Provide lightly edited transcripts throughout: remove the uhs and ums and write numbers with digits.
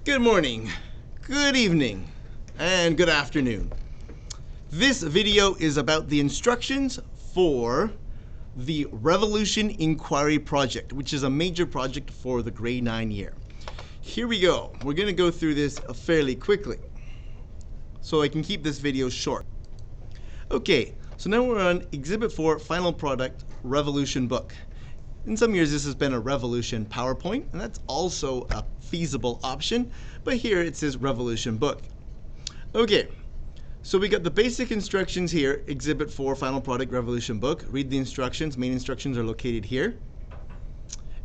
Good morning, good evening, and good afternoon. This video is about the instructions for the Revolution Inquiry Project, which is a major project for the grade 9 year. Here we go. We're going to go through this fairly quickly so I can keep this video short. Okay, so now we're on Exhibit 4, Final Product, Revolution Book. In some years this has been a Revolution PowerPoint, and that's also a feasible option, but here it says Revolution Book. Okay, so we got the basic instructions here, Exhibit 4, Final Product, Revolution Book. Read the instructions. Main instructions are located here.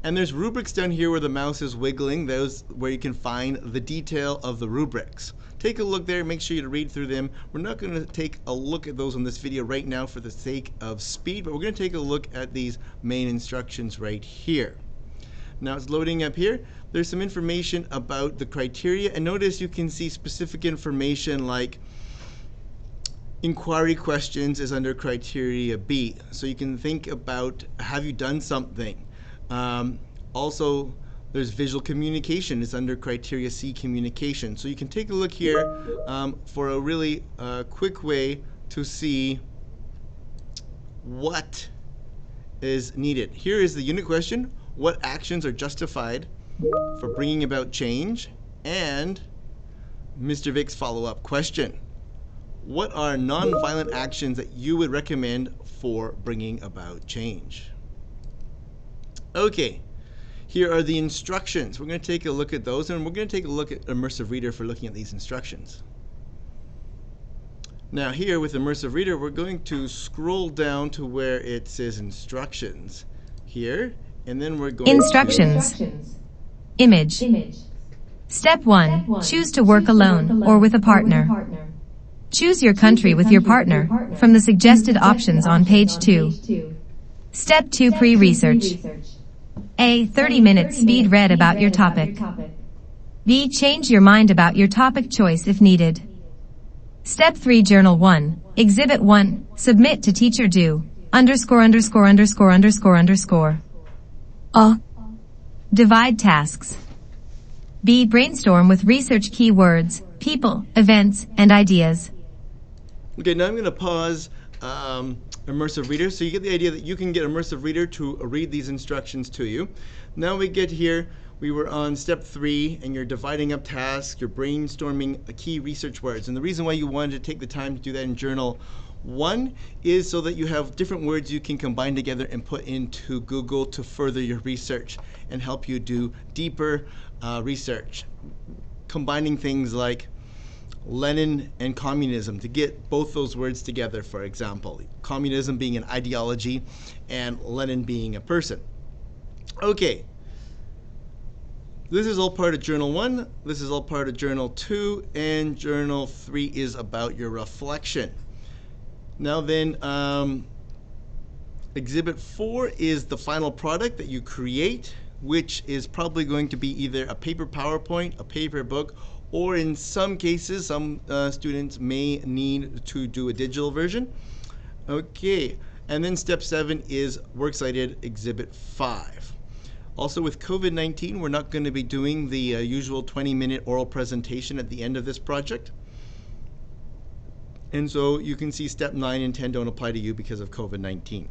And there's rubrics down here where the mouse is wiggling. Those where you can find the detail of the rubrics. Take a look there. Make sure you read through them. We're not going to take a look at those in this video right now for the sake of speed, but we're going to take a look at these main instructions right here. Now it's loading up here. There's some information about the criteria, and notice you can see specific information like inquiry questions is under criteria B. So you can think about, have you done something? Also, there's visual communication is under criteria C, communication. So you can take a look here for a really quick way to see what is needed. Here is the unit question. What actions are justified for bringing about change? And Mr. Vic's follow-up question. What are non-violent actions that you would recommend for bringing about change? Okay, here are the instructions. We're going to take a look at those, and we're going to take a look at Immersive Reader for looking at these instructions. Now here with Immersive Reader, we're going to scroll down to where it says instructions here, and then we're going Instructions. Image. Step 1. Choose to work alone or with a partner. Choose your country with your partner from the suggested options on page 2. Step 2. Pre-research. A. 30-minute speed read about your topic. B. Change your mind about your topic choice if needed. Step 3. Journal 1. Exhibit 1. Submit to teacher due. ________. A. Divide tasks. B. Brainstorm with research keywords, people, events, and ideas. Okay, now I'm going to pause Immersive Reader, so you get the idea that you can get Immersive Reader to read these instructions to you. Now we get here, we were on step 3, and you're dividing up tasks, you're brainstorming key research words. And the reason why you wanted to take the time to do that in Journal 1 is so that you have different words you can combine together and put into Google to further your research and help you do deeper research. Combining things like Lenin and communism to get both those words together, for example. Communism being an ideology and Lenin being a person. Okay. This is all part of Journal 1. This is all part of Journal 2. And Journal 3 is about your reflection. Now then, Exhibit 4 is the final product that you create, which is probably going to be either a paper PowerPoint, a paper book, or in some cases, some students may need to do a digital version. Okay, and then step 7 is Works Cited Exhibit 5. Also with COVID-19, we're not going to be doing the usual 20-minute oral presentation at the end of this project. And so you can see step 9 and 10 don't apply to you because of COVID-19.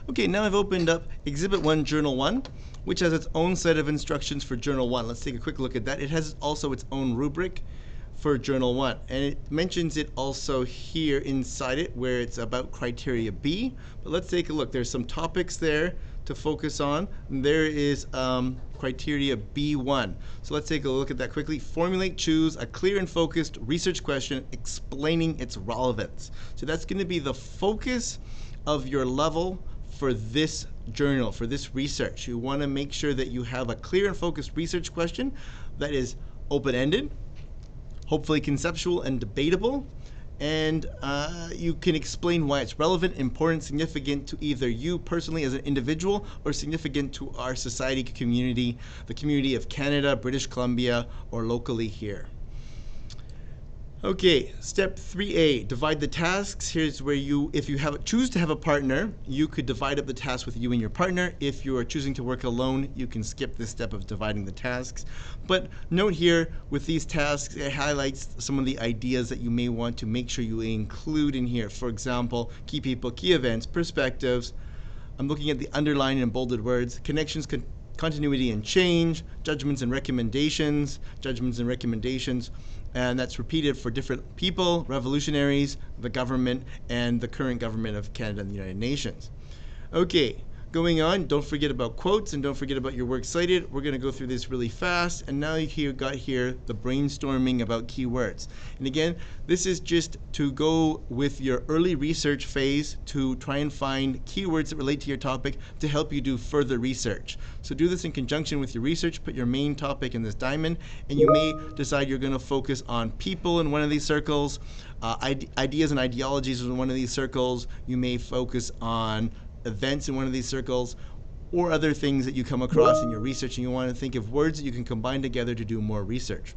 Okay, now I've opened up Exhibit 1, Journal 1, which has its own set of instructions for Journal 1. Let's take a quick look at that. It has also its own rubric for Journal 1. And it mentions it also here inside it where it's about criteria B. But let's take a look. There's some topics there to focus on. And there is criteria B1. So let's take a look at that quickly. Formulate, choose a clear and focused research question explaining its relevance. So that's going to be the focus of your level for this journal, for this research. You want to make sure that you have a clear and focused research question that is open-ended, hopefully conceptual and debatable, and you can explain why it's relevant, important, significant to either you personally as an individual or significant to our society, community, the community of Canada, British Columbia, or locally here. Okay, step 3A, divide the tasks. Here's where if you choose to have a partner, you could divide up the task with you and your partner. If you are choosing to work alone, you can skip this step of dividing the tasks. But note here, with these tasks, it highlights some of the ideas that you may want to make sure you include in here. For example, key people, key events, perspectives. I'm looking at the underlined and bolded words, connections, continuity and change, judgments and recommendations, and that's repeated for different people, revolutionaries, the government, and the current government of Canada and the United Nations. Okay, going on, don't forget about quotes and don't forget about your works cited. We're going to go through this really fast, and now you got here the brainstorming about keywords. And again, this is just to go with your early research phase to try and find keywords that relate to your topic to help you do further research. So do this in conjunction with your research, put your main topic in this diamond, and you may decide you're going to focus on people in one of these circles, ideas and ideologies in one of these circles. You may focus on events in one of these circles, or other things that you come across in your research, and you want to think of words that you can combine together to do more research.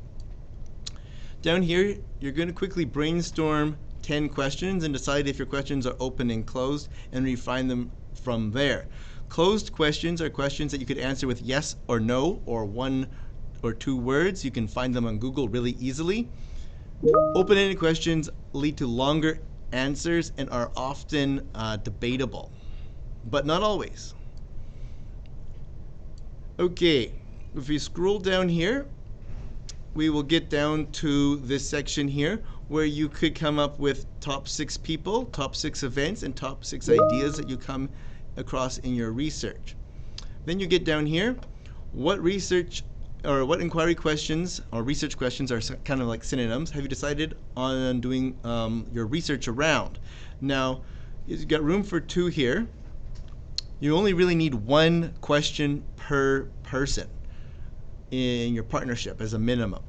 Down here, you're going to quickly brainstorm 10 questions and decide if your questions are open and closed, and refine them from there. Closed questions are questions that you could answer with yes or no, or 1 or 2 words. You can find them on Google really easily. Open-ended questions lead to longer answers and are often debatable, but not always. Okay, if we scroll down here, we will get down to this section here where you could come up with top 6 people, top 6 events, and top 6 ideas that you come across in your research. Then you get down here, what research or what inquiry questions or research questions are kind of like synonyms have you decided on doing your research around? Now, you've got room for 2 here. You only really need 1 question per person in your partnership as a minimum.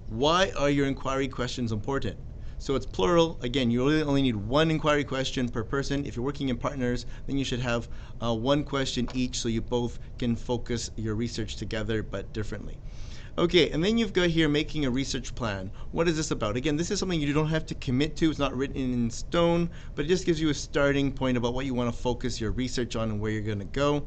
Why are your inquiry questions important? So it's plural. Again, you really only need 1 inquiry question per person. If you're working in partners, then you should have 1 question each so you both can focus your research together but differently. Okay, and then you've got here making a research plan. What is this about? Again, this is something you don't have to commit to. It's not written in stone, but it just gives you a starting point about what you want to focus your research on and where you're going to go.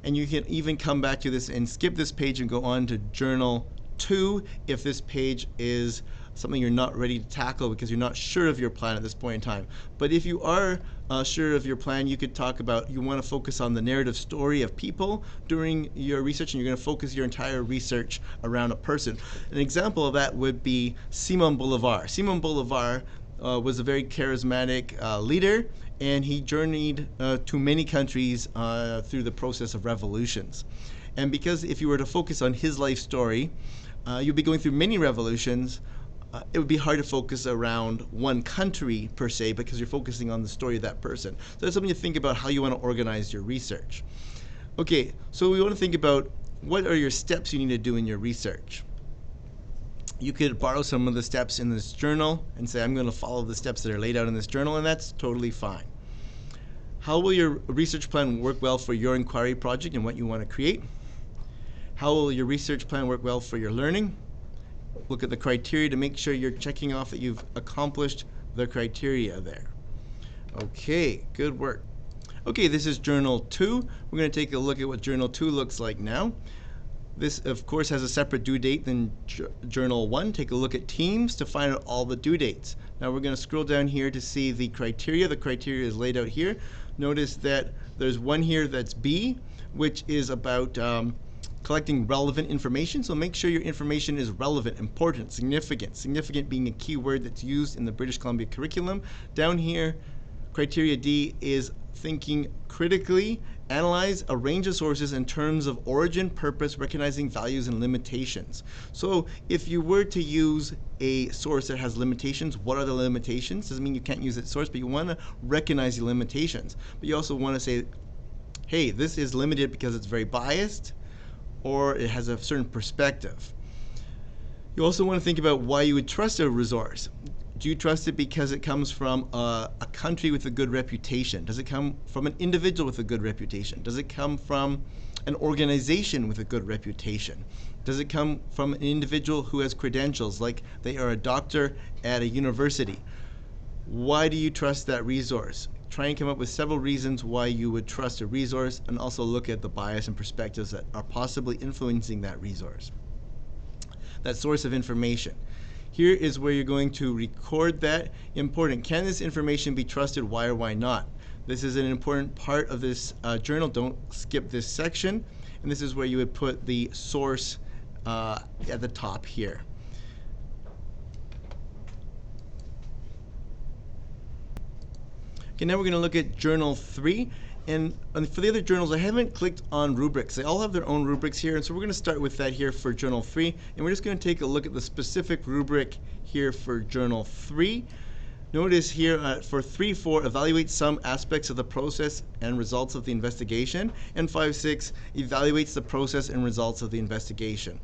And you can even come back to this and skip this page and go on to Journal 2 if this page is something you're not ready to tackle because you're not sure of your plan at this point in time. But if you are sure of your plan, you could talk about you want to focus on the narrative story of people during your research, and you're going to focus your entire research around a person. An example of that would be Simon Bolivar. Simon Bolivar was a very charismatic leader, and he journeyed to many countries through the process of revolutions. And because if you were to focus on his life story, you'd be going through many revolutions. It would be hard to focus around one country per se because you're focusing on the story of that person. So that's something to think about how you want to organize your research. Okay, so we want to think about what are your steps you need to do in your research. You could borrow some of the steps in this journal and say, I'm going to follow the steps that are laid out in this journal, and that's totally fine. How will your research plan work well for your inquiry project and what you want to create? How will your research plan work well for your learning? Look at the criteria to make sure you're checking off that you've accomplished the criteria there. Okay, good work. Okay, this is Journal 2. We're going to take a look at what Journal 2 looks like now. This, of course, has a separate due date than Journal 1. Take a look at Teams to find out all the due dates. Now we're going to scroll down here to see the criteria. The criteria is laid out here. Notice that there's one here that's B, which is about collecting relevant information. So make sure your information is relevant, important, significant. Significant being a key word that's used in the British Columbia curriculum. Down here, criteria D is thinking critically, analyze a range of sources in terms of origin, purpose, recognizing values and limitations. So if you were to use a source that has limitations, what are the limitations? Doesn't mean you can't use that source, but you want to recognize the limitations. But you also want to say, hey, this is limited because it's very biased, or it has a certain perspective. You also want to think about why you would trust a resource. Do you trust it because it comes from a country with a good reputation? Does it come from an individual with a good reputation? Does it come from an organization with a good reputation? Does it come from an individual who has credentials, like they are a doctor at a university? Why do you trust that resource? Try and come up with several reasons why you would trust a resource, and also look at the bias and perspectives that are possibly influencing that resource, that source of information. Here is where you're going to record that. Important. Can this information be trusted? Why or why not? This is an important part of this journal. Don't skip this section. And this is where you would put the source at the top here. Okay, now we're going to look at Journal 3. And for the other journals, I haven't clicked on rubrics. They all have their own rubrics here, and so we're going to start with that here for Journal 3. And we're just going to take a look at the specific rubric here for Journal 3. Notice here for 3.4, evaluate some aspects of the process and results of the investigation. And 5.6, evaluates the process and results of the investigation.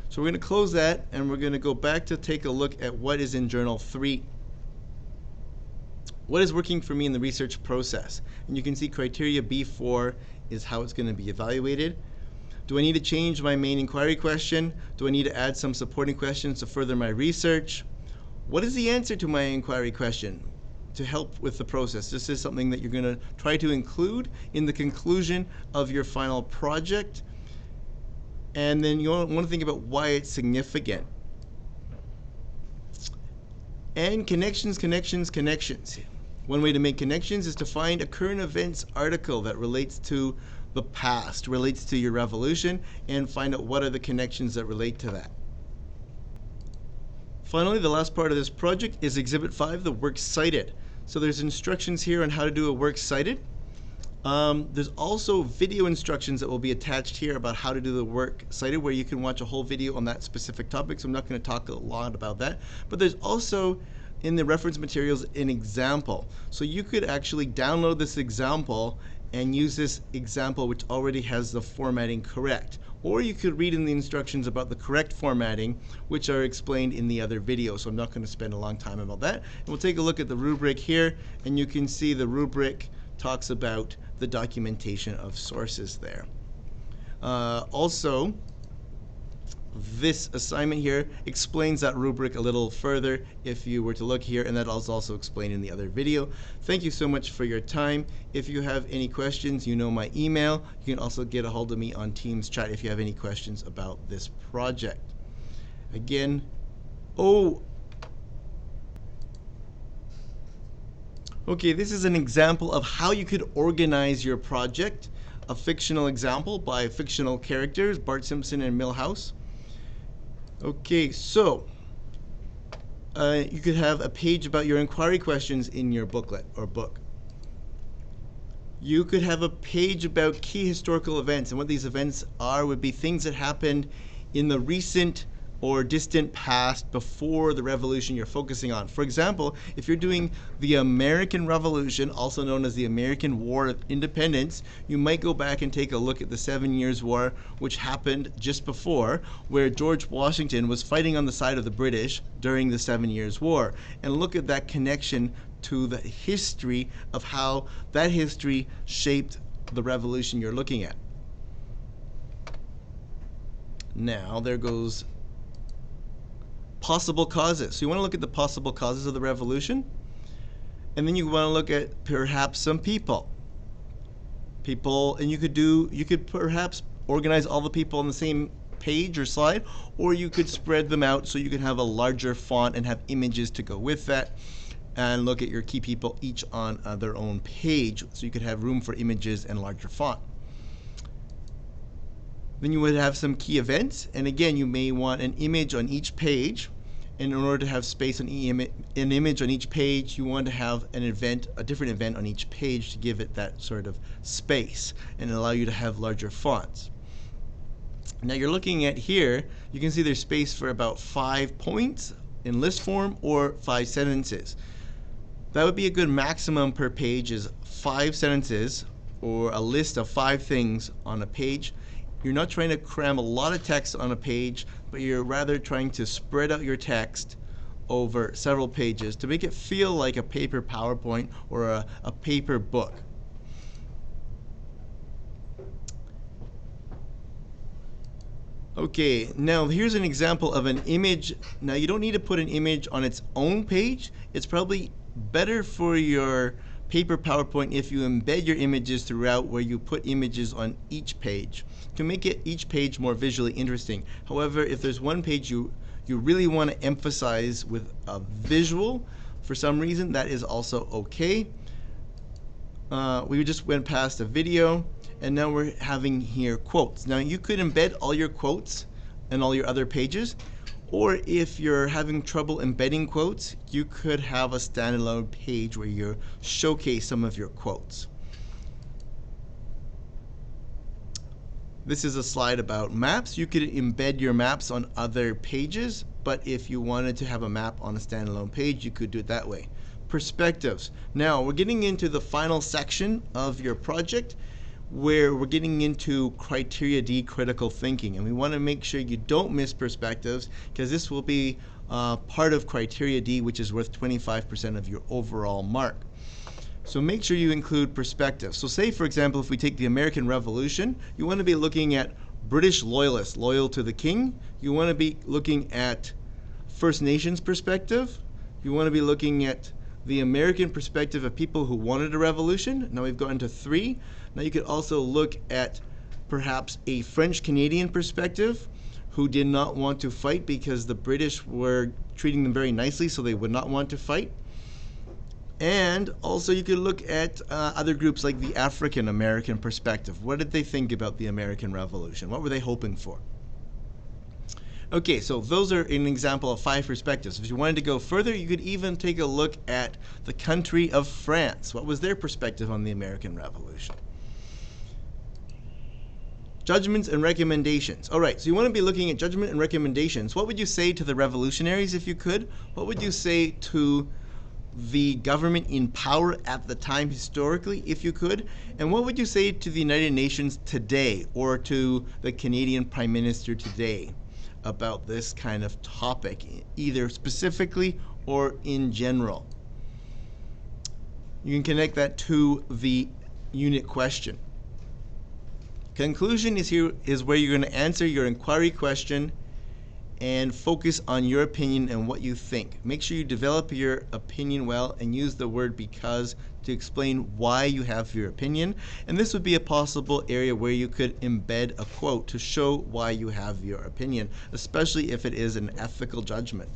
So we're going to close that, and we're going to go back to take a look at what is in Journal 3. What is working for me in the research process? And you can see criteria B4 is how it's going to be evaluated. Do I need to change my main inquiry question? Do I need to add some supporting questions to further my research? What is the answer to my inquiry question to help with the process? This is something that you're going to try to include in the conclusion of your final project. And then you want to think about why it's significant. And connections. One way to make connections is to find a current events article that relates to the past, relates to your revolution, and find out what are the connections that relate to that. Finally, the last part of this project is Exhibit 5, the work cited. So there's instructions here on how to do a work cited. There's also video instructions that will be attached here about how to do the work cited, where you can watch a whole video on that specific topic, so I'm not going to talk a lot about that. But there's also in the reference materials an example. So you could actually download this example and use this example which already has the formatting correct. Or you could read in the instructions about the correct formatting, which are explained in the other video. So I'm not going to spend a long time about that. And we'll take a look at the rubric here, and you can see the rubric talks about the documentation of sources there. Also, this assignment here explains that rubric a little further if you were to look here, and that is also explained in the other video. Thank you so much for your time. If you have any questions, you know my email. You can also get a hold of me on Teams chat if you have any questions about this project. Again, okay, this is an example of how you could organize your project. A fictional example by fictional characters, Bart Simpson and Milhouse. Okay, so you could have a page about your inquiry questions in your booklet or book. You could have a page about key historical events, and what these events are would be things that happened in the recent or distant past before the revolution you're focusing on. For example, if you're doing the American Revolution, also known as the American War of Independence, you might go back and take a look at the 7 Years' War, which happened just before, where George Washington was fighting on the side of the British during the 7 Years' War, and look at that connection to the history of how that history shaped the revolution you're looking at. Now, there goes possible causes. So you want to look at the possible causes of the revolution, and then you want to look at perhaps some people, and you could perhaps organize all the people on the same page or slide, or you could spread them out so you could have a larger font and have images to go with that, and look at your key people each on their own page, so you could have room for images and larger font. Then you would have some key events, and again, you may want an image on each page. And in order to have space on an image on each page, you want to have an event, a different event on each page to give it that sort of space and allow you to have larger fonts. Now you're looking at here, you can see there's space for about 5 points in list form or 5 sentences. That would be a good maximum per page, is 5 sentences or a list of 5 things on a page. You're not trying to cram a lot of text on a page, but you're rather trying to spread out your text over several pages to make it feel like a paper PowerPoint or a paper book. Okay, now here's an example of an image. Now you don't need to put an image on its own page. It's probably better for your paper PowerPoint if you embed your images throughout, where you put images on each page to make each page more visually interesting. However, if there's one page you really want to emphasize with a visual for some reason, that is also okay. We just went past a video, and now we're having here quotes. Now you could embed all your quotes and all your other pages, or if you're having trouble embedding quotes, you could have a standalone page where you showcase some of your quotes. This is a slide about maps. You could embed your maps on other pages, but if you wanted to have a map on a standalone page, you could do it that way. Perspectives. Now we're getting into the final section of your project, where we're getting into criteria D, critical thinking, and we want to make sure you don't miss perspectives, because this will be part of criteria D, which is worth 25% of your overall mark. So make sure you include perspective. So say, for example, if we take the American Revolution, you want to be looking at British loyalists, loyal to the king. You want to be looking at First Nations perspective. You want to be looking at the American perspective of people who wanted a revolution. Now we've gotten to 3. Now you could also look at perhaps a French-Canadian perspective, who did not want to fight because the British were treating them very nicely, so they would not want to fight. And also you could look at other groups like the African American perspective. What did they think about the American Revolution? What were they hoping for? Okay, so those are an example of 5 perspectives. If you wanted to go further, you could even take a look at the country of France. What was their perspective on the American Revolution? Judgments and recommendations. All right, so you want to be looking at judgment and recommendations. What would you say to the revolutionaries if you could? What would you say to the government in power at the time historically, if you could? And what would you say to the United Nations today, or to the Canadian Prime Minister today about this kind of topic, either specifically or in general? You can connect that to the unit question. Conclusion is where you're going to answer your inquiry question and focus on your opinion and what you think. Make sure you develop your opinion well and use the word because to explain why you have your opinion. And this would be a possible area where you could embed a quote to show why you have your opinion, especially if it is an ethical judgment.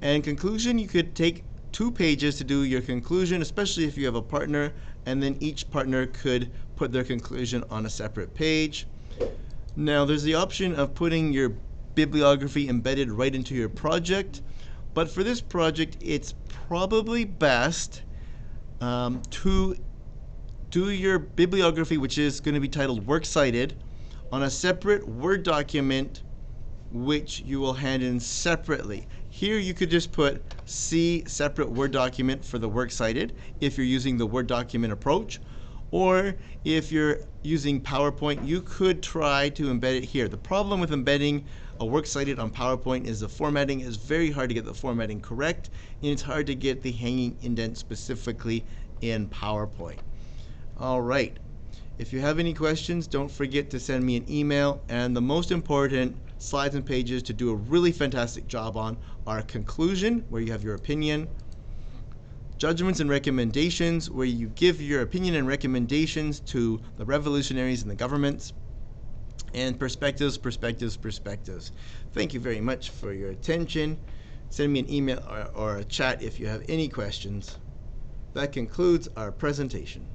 And in conclusion, you could take 2 pages to do your conclusion, especially if you have a partner, and then each partner could put their conclusion on a separate page. Now there's the option of putting your bibliography embedded right into your project, but for this project it's probably best to do your bibliography, which is going to be titled Works Cited, on a separate Word document which you will hand in separately. Here you could just put C separate Word document for the Works Cited if you're using the Word document approach, or if you're using PowerPoint, you could try to embed it here. The problem with embedding a Works Cited on PowerPoint is the formatting is very hard to get the formatting correct, and it's hard to get the hanging indent specifically in PowerPoint. All right. If you have any questions, don't forget to send me an email. And the most important slides and pages to do a really fantastic job on are conclusion, where you have your opinion, judgments and recommendations, where you give your opinion and recommendations to the revolutionaries and the governments, and perspectives. Thank you very much for your attention. Send me an email or a chat if you have any questions. That concludes our presentation.